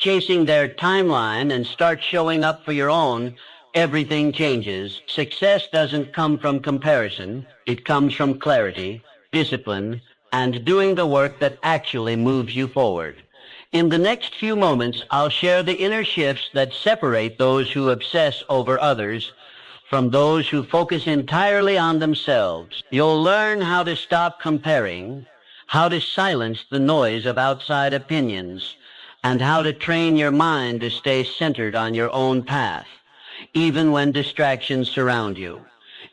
chasing their timeline and start showing up for your own, everything changes. Success doesn't come from comparison. It comes from clarity, discipline, and doing the work that actually moves you forward. In the next few moments, I'll share the inner shifts that separate those who obsess over others from those who focus entirely on themselves. You'll learn how to stop comparing, how to silence the noise of outside opinions, and how to train your mind to stay centered on your own path, even when distractions surround you.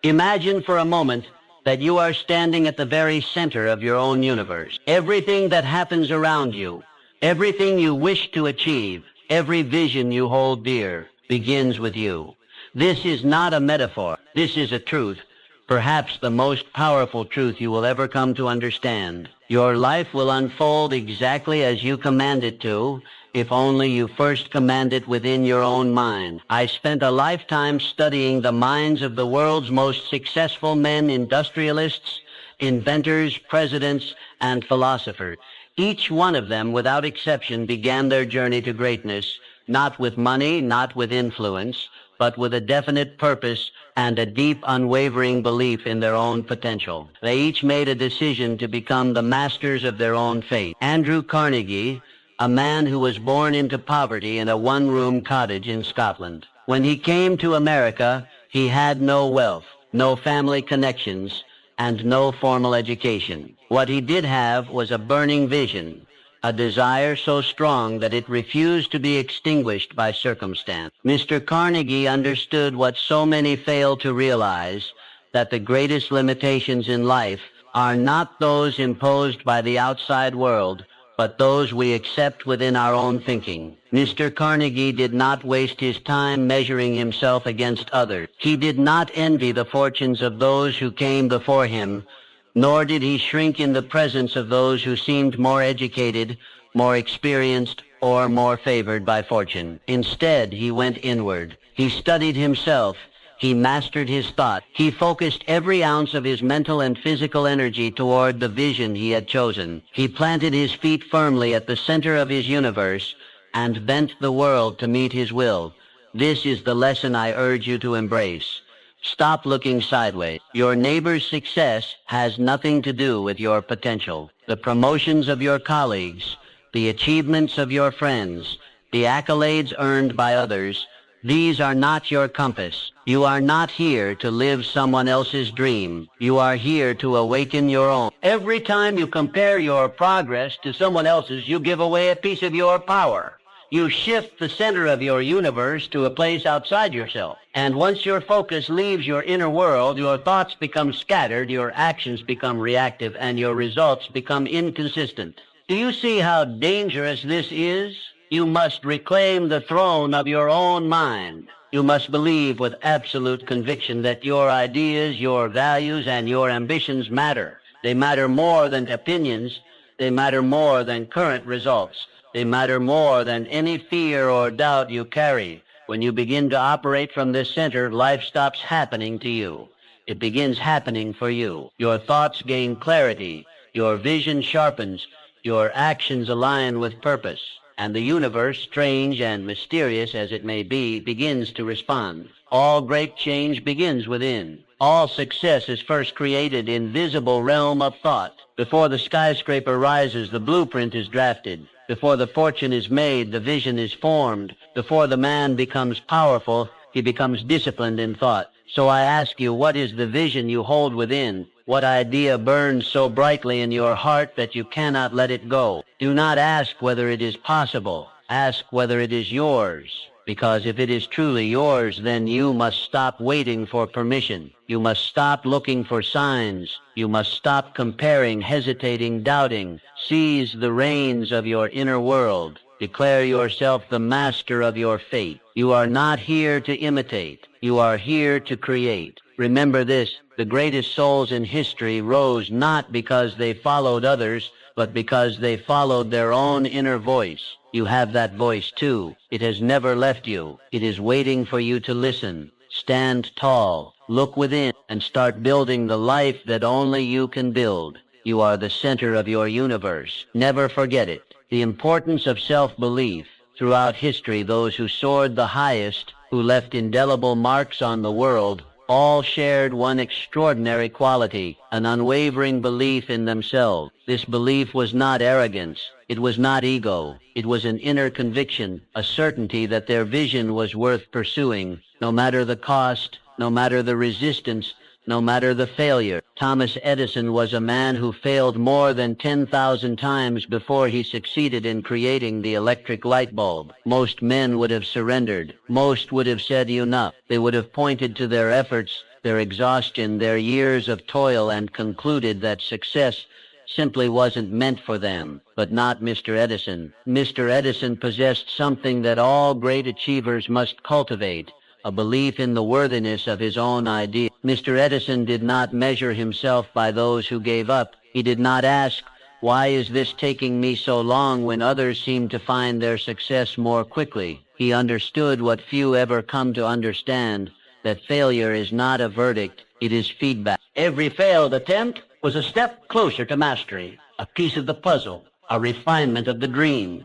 Imagine for a moment that you are standing at the very center of your own universe. Everything that happens around you, everything you wish to achieve, every vision you hold dear, begins with you. This is not a metaphor. This is a truth, perhaps the most powerful truth you will ever come to understand. Your life will unfold exactly as you command it to, if only you first command it within your own mind. I spent a lifetime studying the minds of the world's most successful men, industrialists, inventors, presidents, and philosophers. Each one of them, without exception, began their journey to greatness, not with money, not with influence, but with a definite purpose and a deep, unwavering belief in their own potential. They each made a decision to become the masters of their own fate. Andrew Carnegie, a man who was born into poverty in a one-room cottage in Scotland. When he came to America, he had no wealth, no family connections, and no formal education. What he did have was a burning vision, a desire so strong that it refused to be extinguished by circumstance. Mr. Carnegie understood what so many fail to realize, that the greatest limitations in life are not those imposed by the outside world, but those we accept within our own thinking. Mr. Carnegie did not waste his time measuring himself against others. He did not envy the fortunes of those who came before him, nor did he shrink in the presence of those who seemed more educated, more experienced, or more favored by fortune. Instead, he went inward. He studied himself. He mastered his thought. He focused every ounce of his mental and physical energy toward the vision he had chosen. He planted his feet firmly at the center of his universe and bent the world to meet his will. This is the lesson I urge you to embrace. Stop looking sideways. Your neighbor's success has nothing to do with your potential. The promotions of your colleagues, the achievements of your friends, the accolades earned by others, these are not your compass. You are not here to live someone else's dream. You are here to awaken your own. Every time you compare your progress to someone else's, you give away a piece of your power. You shift the center of your universe to a place outside yourself. And once your focus leaves your inner world, your thoughts become scattered, your actions become reactive, and your results become inconsistent. Do you see how dangerous this is? You must reclaim the throne of your own mind. You must believe with absolute conviction that your ideas, your values, and your ambitions matter. They matter more than opinions. They matter more than current results. They matter more than any fear or doubt you carry. When you begin to operate from this center, life stops happening to you. It begins happening for you. Your thoughts gain clarity. Your vision sharpens. Your actions align with purpose. And the universe, strange and mysterious as it may be, begins to respond. All great change begins within. All success is first created in visible realm of thought. Before the skyscraper rises, the blueprint is drafted. Before the fortune is made, the vision is formed. Before the man becomes powerful, he becomes disciplined in thought. So I ask you, what is the vision you hold within? What idea burns so brightly in your heart that you cannot let it go? Do not ask whether it is possible. Ask whether it is yours. Because if it is truly yours, then you must stop waiting for permission. You must stop looking for signs. You must stop comparing, hesitating, doubting. Seize the reins of your inner world. Declare yourself the master of your fate. You are not here to imitate. You are here to create. Remember this, the greatest souls in history rose not because they followed others, but because they followed their own inner voice. You have that voice too. It has never left you. It is waiting for you to listen. Stand tall, look within, and start building the life that only you can build. You are the center of your universe. Never forget it. The importance of self-belief. Throughout history, those who soared the highest, who left indelible marks on the world, all shared one extraordinary quality, an unwavering belief in themselves. This belief was not arrogance. It was not ego. It was an inner conviction, a certainty that their vision was worth pursuing, no matter the cost, no matter the resistance, no matter the failure. Thomas Edison was a man who failed more than 10,000 times before he succeeded in creating the electric light bulb. Most men would have surrendered. Most would have said enough. They would have pointed to their efforts, their exhaustion, their years of toil, and concluded that success simply wasn't meant for them. But not Mr. Edison. Mr. Edison possessed something that all great achievers must cultivate, a belief in the worthiness of his own idea. Mr. Edison did not measure himself by those who gave up. He did not ask, "Why is this taking me so long when others seem to find their success more quickly?" He understood what few ever come to understand, that failure is not a verdict, it is feedback. Every failed attempt was a step closer to mastery, a piece of the puzzle, a refinement of the dream.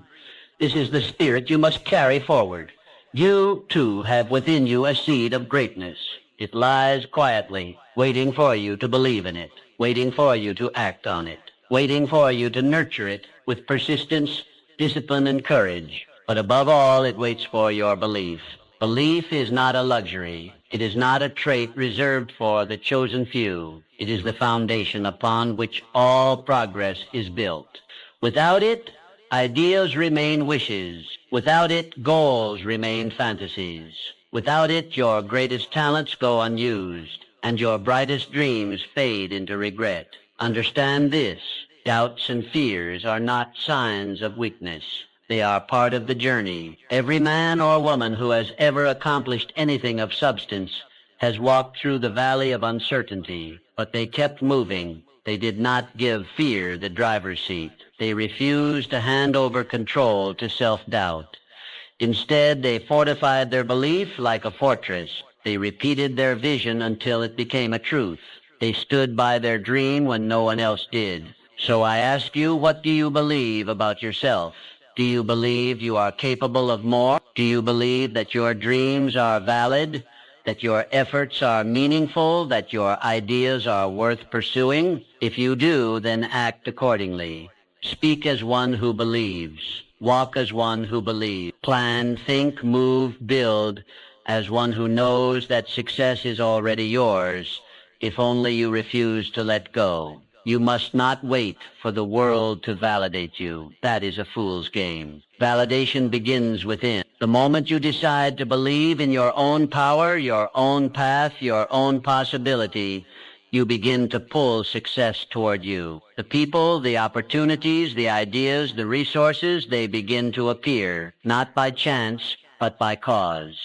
This is the spirit you must carry forward. You, too, have within you a seed of greatness. It lies quietly, waiting for you to believe in it, waiting for you to act on it, waiting for you to nurture it with persistence, discipline, and courage. But above all, it waits for your belief. Belief is not a luxury. It is not a trait reserved for the chosen few. It is the foundation upon which all progress is built. Without it, ideas remain wishes. Without it, goals remain fantasies. Without it, your greatest talents go unused, and your brightest dreams fade into regret. Understand this: doubts and fears are not signs of weakness. They are part of the journey. Every man or woman who has ever accomplished anything of substance has walked through the valley of uncertainty, but they kept moving. They did not give fear the driver's seat. They refused to hand over control to self-doubt. Instead, they fortified their belief like a fortress. They repeated their vision until it became a truth. They stood by their dream when no one else did. So I ask you, what do you believe about yourself? Do you believe you are capable of more? Do you believe that your dreams are valid, that your efforts are meaningful, that your ideas are worth pursuing? If you do, then act accordingly. Speak as one who believes. Walk as one who believes. Plan, think, move, build as one who knows that success is already yours, if only you refuse to let go. You must not wait for the world to validate you. That is a fool's game. Validation begins within. The moment you decide to believe in your own power, your own path, your own possibility, you begin to pull success toward you. The people, the opportunities, the ideas, the resources, they begin to appear, not by chance, but by cause.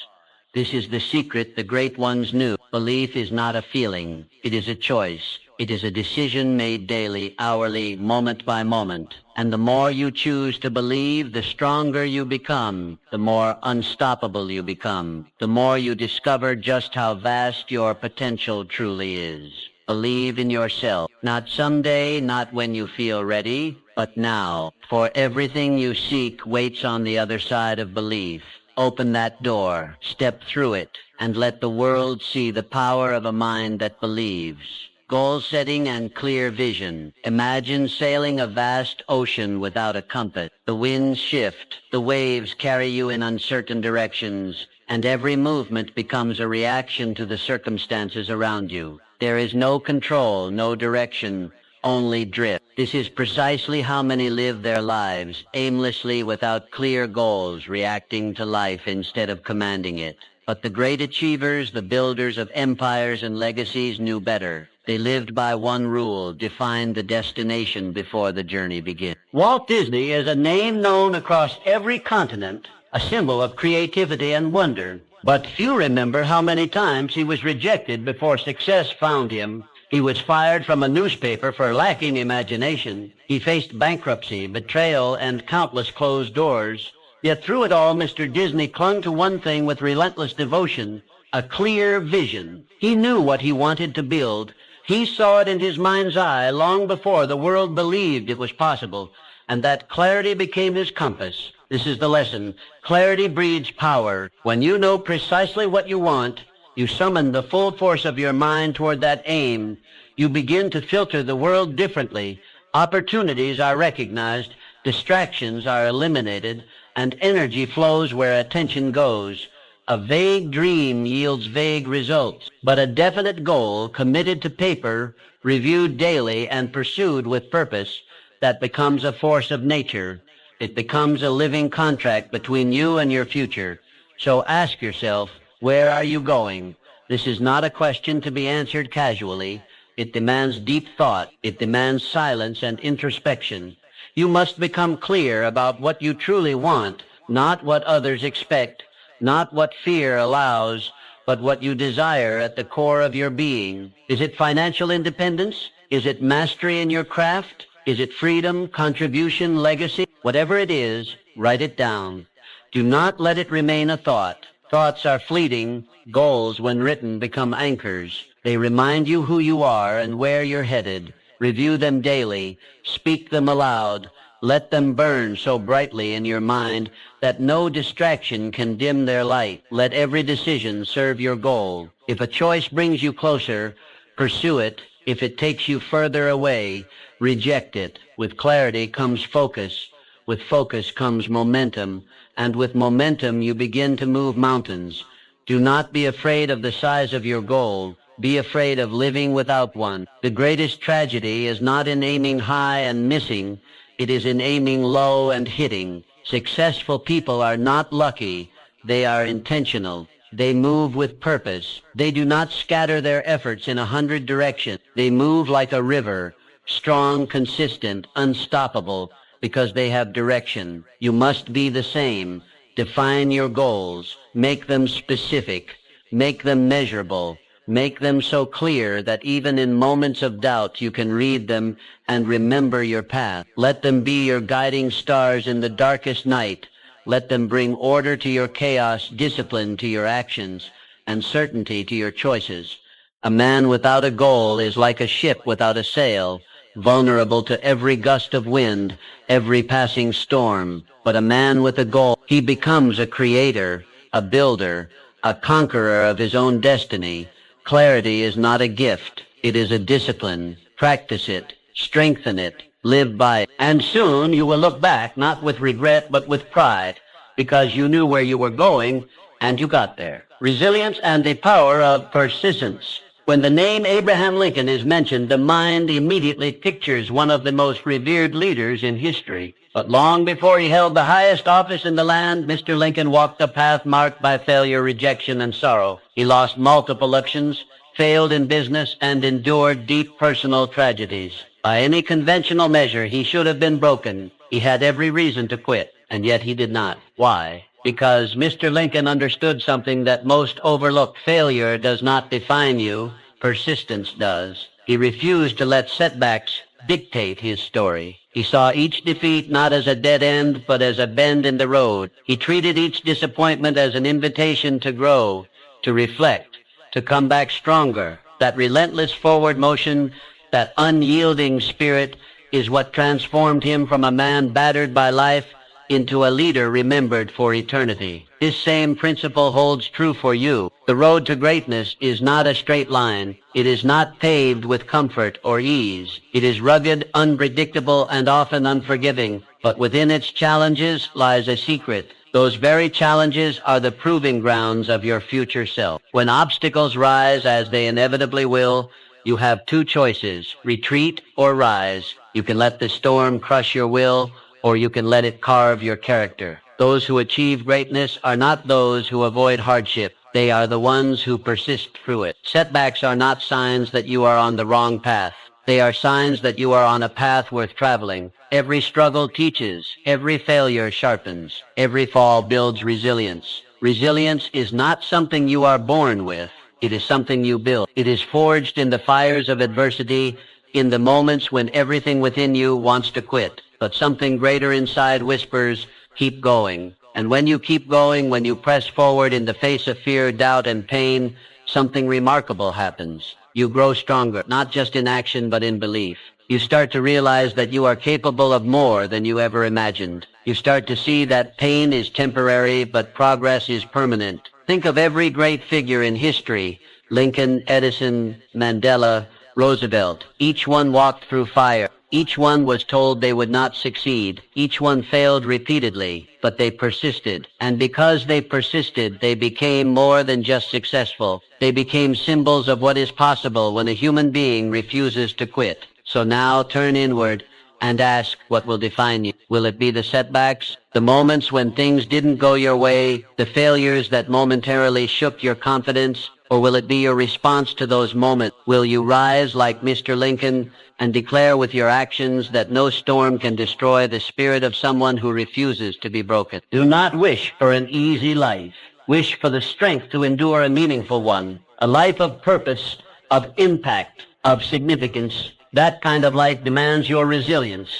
This is the secret the great ones knew. Belief is not a feeling. It is a choice. It is a decision made daily, hourly, moment by moment. And the more you choose to believe, the stronger you become, the more unstoppable you become, the more you discover just how vast your potential truly is. Believe in yourself, not someday, not when you feel ready, but now. For everything you seek waits on the other side of belief. Open that door, step through it, and let the world see the power of a mind that believes. Goal setting and clear vision. Imagine sailing a vast ocean without a compass. The winds shift, the waves carry you in uncertain directions, and every movement becomes a reaction to the circumstances around you. There is no control, no direction, only drift. This is precisely how many live their lives, aimlessly without clear goals, reacting to life instead of commanding it. But the great achievers, the builders of empires and legacies, knew better. They lived by one rule: define the destination before the journey begins. Walt Disney is a name known across every continent, a symbol of creativity and wonder. But few remember how many times he was rejected before success found him. He was fired from a newspaper for lacking imagination. He faced bankruptcy, betrayal, and countless closed doors. Yet through it all, Mr. Disney clung to one thing with relentless devotion: a clear vision. He knew what he wanted to build. He saw it in his mind's eye long before the world believed it was possible, and that clarity became his compass. This is the lesson. Clarity breeds power. When you know precisely what you want, you summon the full force of your mind toward that aim. You begin to filter the world differently. Opportunities are recognized, distractions are eliminated, and energy flows where attention goes. A vague dream yields vague results, but a definite goal committed to paper, reviewed daily, and pursued with purpose, that becomes a force of nature. It becomes a living contract between you and your future. So ask yourself, where are you going? This is not a question to be answered casually. It demands deep thought. It demands silence and introspection. You must become clear about what you truly want, not what others expect, not what fear allows, but what you desire at the core of your being. Is it financial independence? Is it mastery in your craft? Is it freedom, contribution, legacy? Whatever it is, write it down. Do not let it remain a thought. Thoughts are fleeting. Goals, when written, become anchors. They remind you who you are and where you're headed. Review them daily. Speak them aloud. Let them burn so brightly in your mind that no distraction can dim their light. Let every decision serve your goal. If a choice brings you closer, pursue it. If it takes you further away, reject it. With clarity comes focus. With focus comes momentum. And with momentum you begin to move mountains. Do not be afraid of the size of your goal. Be afraid of living without one. The greatest tragedy is not in aiming high and missing. It is in aiming low and hitting. Successful people are not lucky. They are intentional. They move with purpose. They do not scatter their efforts in 100 directions. They move like a river, strong, consistent, unstoppable, because they have direction. You must be the same. Define your goals. Make them specific. Make them measurable. Make them so clear that even in moments of doubt you can read them and remember your path. Let them be your guiding stars in the darkest night. Let them bring order to your chaos, discipline to your actions, and certainty to your choices. A man without a goal is like a ship without a sail, vulnerable to every gust of wind, every passing storm. But a man with a goal, he becomes a creator, a builder, a conqueror of his own destiny. Clarity is not a gift. It is a discipline. Practice it. Strengthen it. Live by it. And soon you will look back, not with regret, but with pride, because you knew where you were going, and you got there. Resilience and the power of persistence. When the name Abraham Lincoln is mentioned, the mind immediately pictures one of the most revered leaders in history. But long before he held the highest office in the land, Mr. Lincoln walked a path marked by failure, rejection, and sorrow. He lost multiple elections, failed in business, and endured deep personal tragedies. By any conventional measure, he should have been broken. He had every reason to quit, and yet he did not. Why? Because Mr. Lincoln understood something that most overlook. Failure does not define you. Persistence does. He refused to let setbacks dictate his story. He saw each defeat not as a dead end, but as a bend in the road. He treated each disappointment as an invitation to grow, to reflect, to come back stronger. That relentless forward motion, that unyielding spirit, is what transformed him from a man battered by life into a leader remembered for eternity. This same principle holds true for you. The road to greatness is not a straight line. It is not paved with comfort or ease. It is rugged, unpredictable, and often unforgiving. But within its challenges lies a secret. Those very challenges are the proving grounds of your future self. When obstacles rise, as they inevitably will, you have two choices: retreat or rise. You can let the storm crush your will, or you can let it carve your character. Those who achieve greatness are not those who avoid hardship. They are the ones who persist through it. Setbacks are not signs that you are on the wrong path. They are signs that you are on a path worth traveling. Every struggle teaches. Every failure sharpens. Every fall builds resilience. Resilience is not something you are born with. It is something you build. It is forged in the fires of adversity, in the moments when everything within you wants to quit. But something greater inside whispers, keep going. And when you keep going, when you press forward in the face of fear, doubt, and pain, something remarkable happens. You grow stronger, not just in action, but in belief. You start to realize that you are capable of more than you ever imagined. You start to see that pain is temporary, but progress is permanent. Think of every great figure in history: Lincoln, Edison, Mandela, Roosevelt. Each one walked through fire. Each one was told they would not succeed. Each one failed repeatedly, but they persisted. And because they persisted, they became more than just successful. They became symbols of what is possible when a human being refuses to quit. So now turn inward and ask, what will define you? Will it be the setbacks, the moments when things didn't go your way, the failures that momentarily shook your confidence? Or will it be your response to those moments? Will you rise like Mr. Lincoln and declare with your actions that no storm can destroy the spirit of someone who refuses to be broken? Do not wish for an easy life. Wish for the strength to endure a meaningful one, a life of purpose, of impact, of significance. That kind of life demands your resilience.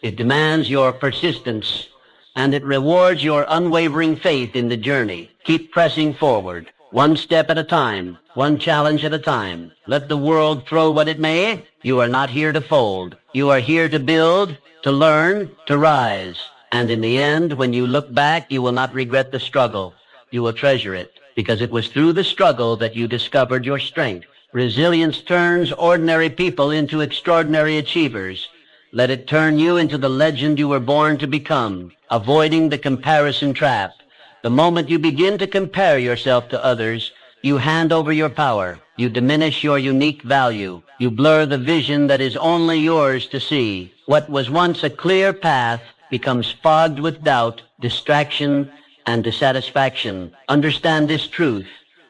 It demands your persistence, and it rewards your unwavering faith in the journey. Keep pressing forward, one step at a time, one challenge at a time. Let the world throw what it may. You are not here to fold. You are here to build, to learn, to rise. And in the end, when you look back, you will not regret the struggle. You will treasure it, because it was through the struggle that you discovered your strength. Resilience turns ordinary people into extraordinary achievers. Let it turn you into the legend you were born to become, avoiding the comparison trap. The moment you begin to compare yourself to others, you hand over your power. You diminish your unique value. You blur the vision that is only yours to see. What was once a clear path becomes fogged with doubt, distraction, and dissatisfaction. Understand this truth.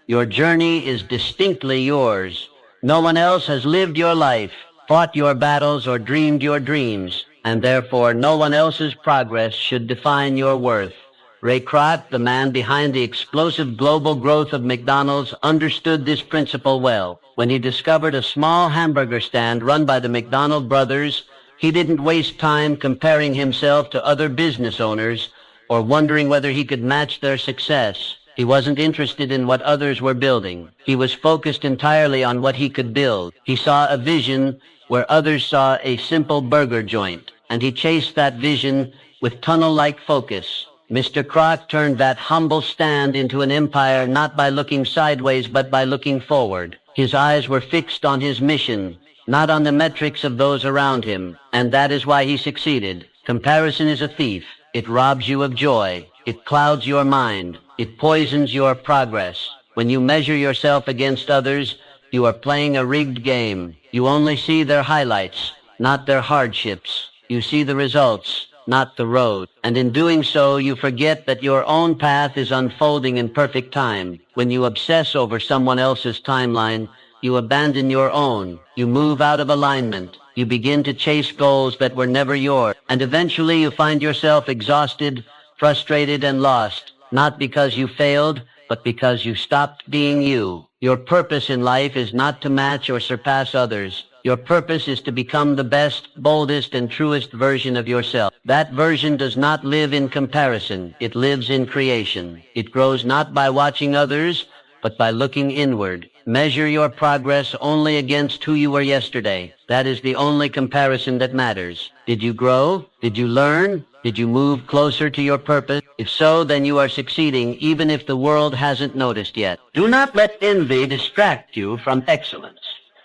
Your journey is distinctly yours. No one else has lived your life, fought your battles, or dreamed your dreams, and therefore no one else's progress should define your worth. Ray Kroc, the man behind the explosive global growth of McDonald's, understood this principle well. When he discovered a small hamburger stand run by the McDonald brothers, he didn't waste time comparing himself to other business owners or wondering whether he could match their success. He wasn't interested in what others were building. He was focused entirely on what he could build. He saw a vision where others saw a simple burger joint, and he chased that vision with tunnel-like focus. Mr. Kroc turned that humble stand into an empire not by looking sideways but by looking forward. His eyes were fixed on his mission, not on the metrics of those around him, and that is why he succeeded. Comparison is a thief. It robs you of joy. It clouds your mind. It poisons your progress. When you measure yourself against others, you are playing a rigged game. You only see their highlights, not their hardships. You see the results, not the road. And in doing so, you forget that your own path is unfolding in perfect time. When you obsess over someone else's timeline, you abandon your own. You move out of alignment. You begin to chase goals that were never yours. And eventually you find yourself exhausted, frustrated, and lost. Not because you failed, but because you stopped being you. Your purpose in life is not to match or surpass others. Your purpose is to become the best, boldest, and truest version of yourself. That version does not live in comparison. It lives in creation. It grows not by watching others, but by looking inward. Measure your progress only against who you were yesterday. That is the only comparison that matters. Did you grow? Did you learn? Did you move closer to your purpose? If so, then you are succeeding, even if the world hasn't noticed yet. Do not let envy distract you from excellence.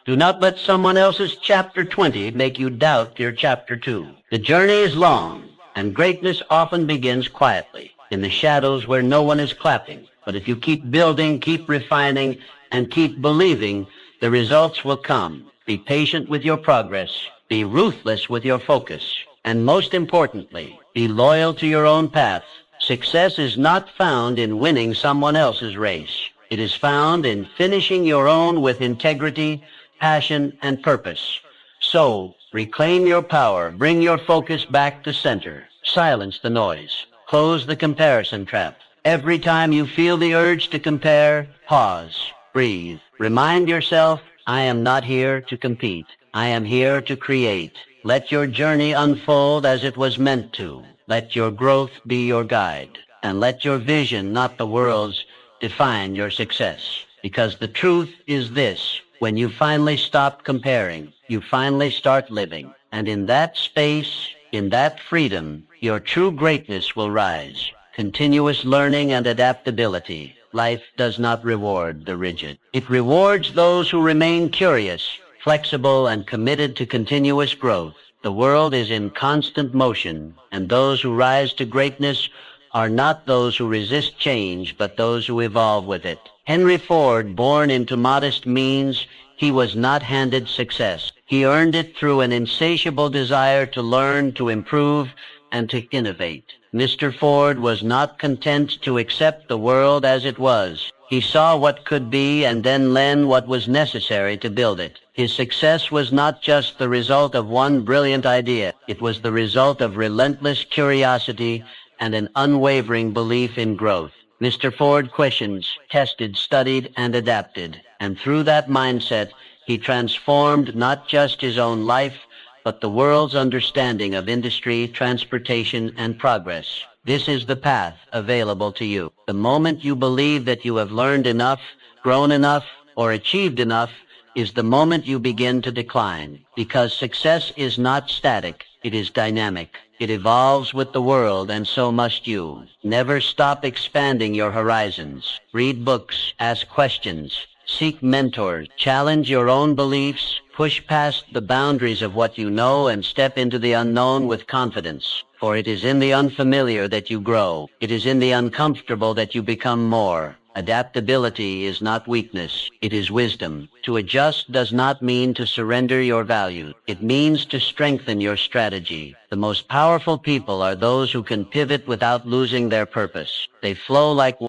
Do not let someone else's chapter 20 make you doubt your chapter 2. The journey is long, and greatness often begins quietly, in the shadows where no one is clapping. But if you keep building, keep refining, and keep believing, the results will come. Be patient with your progress. Be ruthless with your focus. And most importantly, be loyal to your own path. Success is not found in winning someone else's race. It is found in finishing your own with integrity, passion, and purpose. So, reclaim your power. Bring your focus back to center. Silence the noise. Close the comparison trap. Every time you feel the urge to compare, pause. Breathe. Remind yourself, I am not here to compete. I am here to create. Let your journey unfold as it was meant to. Let your growth be your guide. And let your vision, not the world's, define your success. Because the truth is this: when you finally stop comparing, you finally start living. And in that space, in that freedom, your true greatness will rise. Continuous learning and adaptability. Life does not reward the rigid. It rewards those who remain curious, flexible, and committed to continuous growth. The world is in constant motion, and those who rise to greatness are not those who resist change, but those who evolve with it. Henry Ford, born into modest means, he was not handed success. He earned it through an insatiable desire to learn, to improve, and to innovate. Mr. Ford was not content to accept the world as it was. He saw what could be and then learned what was necessary to build it. His success was not just the result of one brilliant idea. It was the result of relentless curiosity and an unwavering belief in growth. Mr. Ford questioned, tested, studied, and adapted. And through that mindset, he transformed not just his own life, but the world's understanding of industry, transportation, and progress. This is the path available to you. The moment you believe that you have learned enough, grown enough, or achieved enough, is the moment you begin to decline. Because success is not static, it is dynamic. It evolves with the world, and so must you. Never stop expanding your horizons. Read books, ask questions, seek mentors, challenge your own beliefs, push past the boundaries of what you know, and step into the unknown with confidence. For it is in the unfamiliar that you grow. It is in the uncomfortable that you become more. Adaptability is not weakness, it is wisdom. To adjust does not mean to surrender your value. It means to strengthen your strategy. The most powerful people are those who can pivot without losing their purpose. They flow like